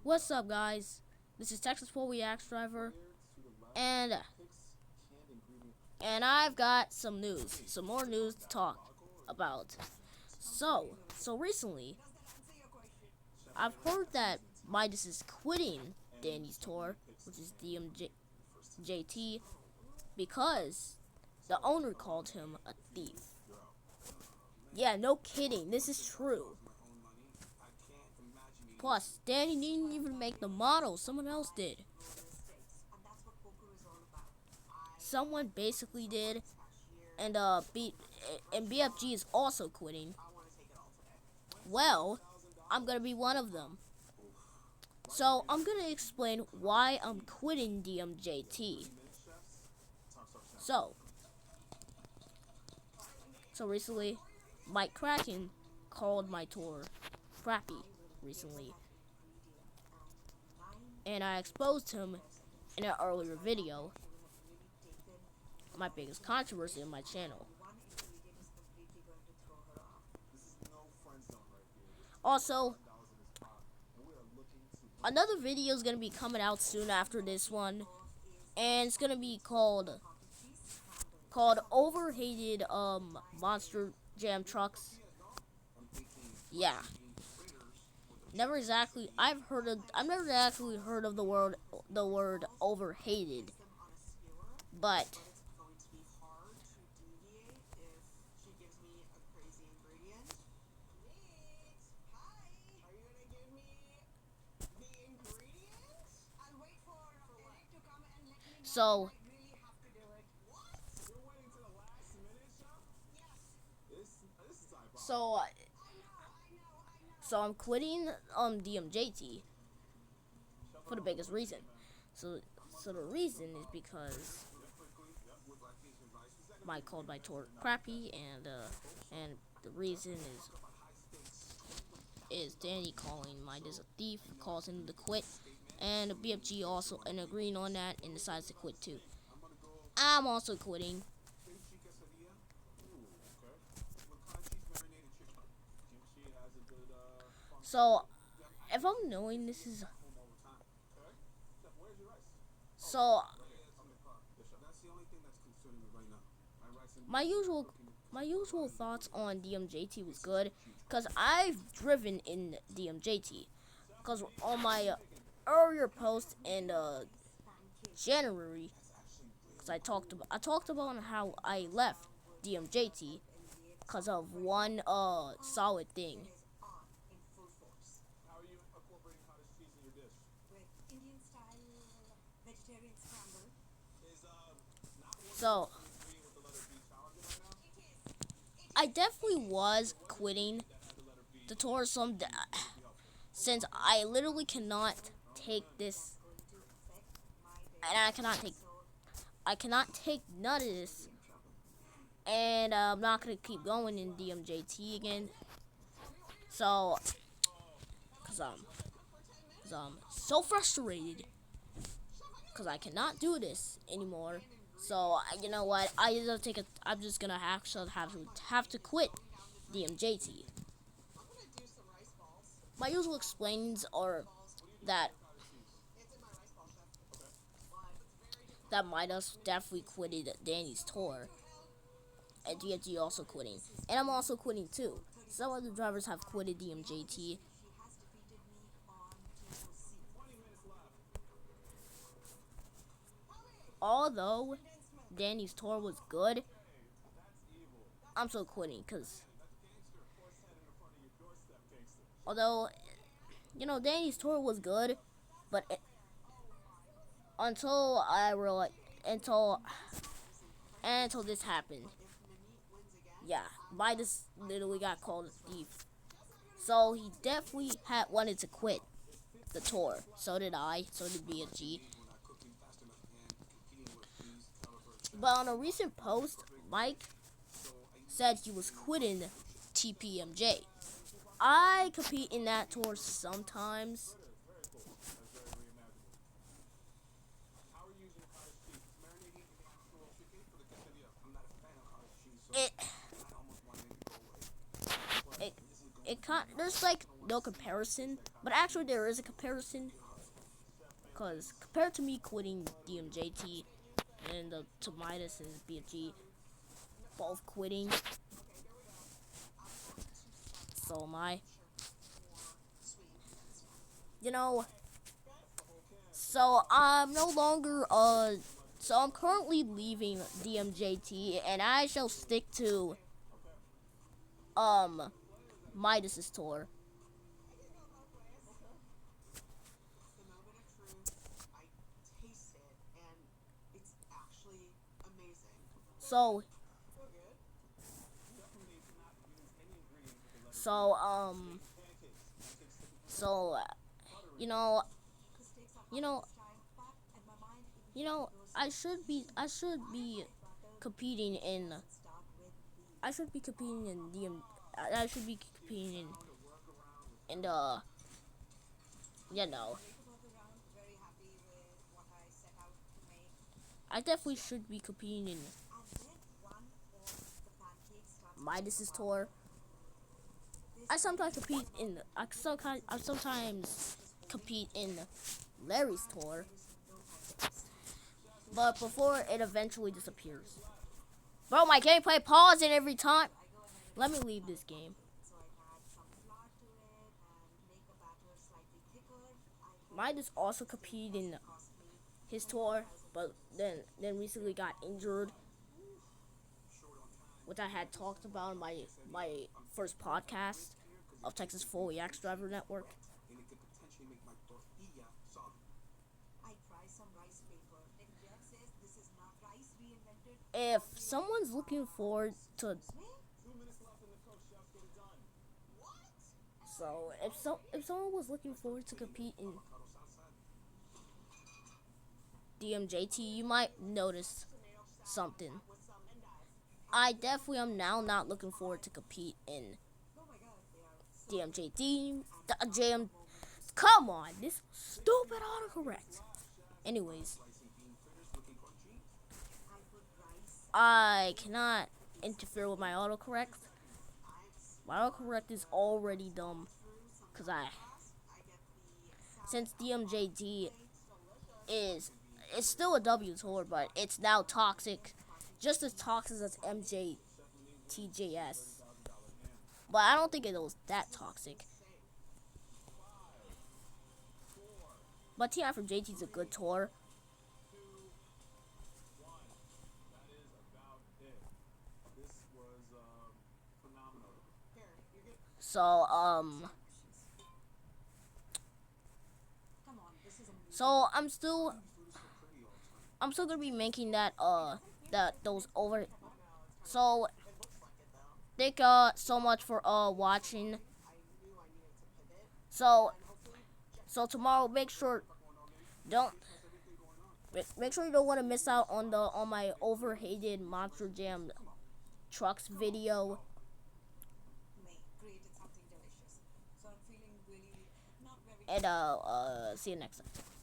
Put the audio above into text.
What's up, guys? This is Texas 4 Reacts Driver, and I've got some news, some more news to talk about. So recently, I've heard that Midas is quitting Danny's tour, which is DMJT, because the owner called him a thief. Yeah, no kidding, this is true. Plus, Danny didn't even make the model, someone else did. Someone basically did, and BFG is also quitting. Well, I'm gonna be one of them. So I'm gonna explain why I'm quitting DMJT. So recently, Mike Kraken called my tour crappy recently, and I exposed him in an earlier video, my biggest controversy on my channel. Also, another video is gonna be coming out soon after this one, and it's gonna be called Overhated Monster Jam Trucks. Yeah. I've never actually heard of the word overhated, but so I'm quitting DMJT for the biggest reason. So the reason is because Mike called my tour crappy, and the reason is Danny calling Midas a thief, calls him to quit, and BFG also and agreeing on that and decides to quit too. I'm also quitting. So, if I'm knowing this is... So, my usual thoughts on DMJT was good, because I've driven in DMJT. Because on my earlier post in January, because I talked about how I left DMJT because of one solid thing. So, I definitely was quitting the tour since I literally cannot take this, and I cannot take none of this, and I'm not gonna keep going in DMJT again. So, cause I'm so frustrated, cause I cannot do this anymore. So you know what? I'm just gonna have to quit DMJT. My usual explains are that Midas definitely quitted Danny's tour, and DMJT also quitting, and I'm also quitting too. Some other drivers have quitted DMJT. Although Danny's tour was good, I'm still quitting, because although Danny's tour was good, but until this happened, yeah, Midas literally got called a thief. So he definitely wanted to quit the tour. So did I. So did BFG. But on a recent post, Mike said he was quitting TPMJ. I compete in that tour sometimes. there's like no comparison, but actually there is a comparison, cause compared to me quitting DMJT and to Midas and BFG both quitting, so am I. You know, so I'm no longer so I'm currently leaving DMJT, and I shall stick to Midas's tour. So so so you know you know I should be competing in I should be competing in DM I should be competing in the you know I definitely should be competing in Midas's tour. I sometimes compete in Larry's tour, but before it eventually disappears. Bro, my gameplay pausing every time. Let me leave this game. Midas also competed in his tour, but then recently got injured, which I had talked about in my first podcast of Texas Full Yaks Driver Network. If someone's looking forward to if someone was looking forward to compete in DMJT, you might notice something. I definitely am now not looking forward to compete in DMJT. JM, come on, this stupid autocorrect. Anyways, I cannot interfere with my autocorrect. My autocorrect is already dumb, cause since DMJT is it's still a W tour, but it's now toxic, just as toxic as MJTJS. But I don't think it was that toxic. But TI from JT is a good tour. So so I'm still gonna be making those over. So thank so much for watching. So tomorrow don't make sure you don't want to miss out on my overhated Monster Jam trucks video. And see you next time.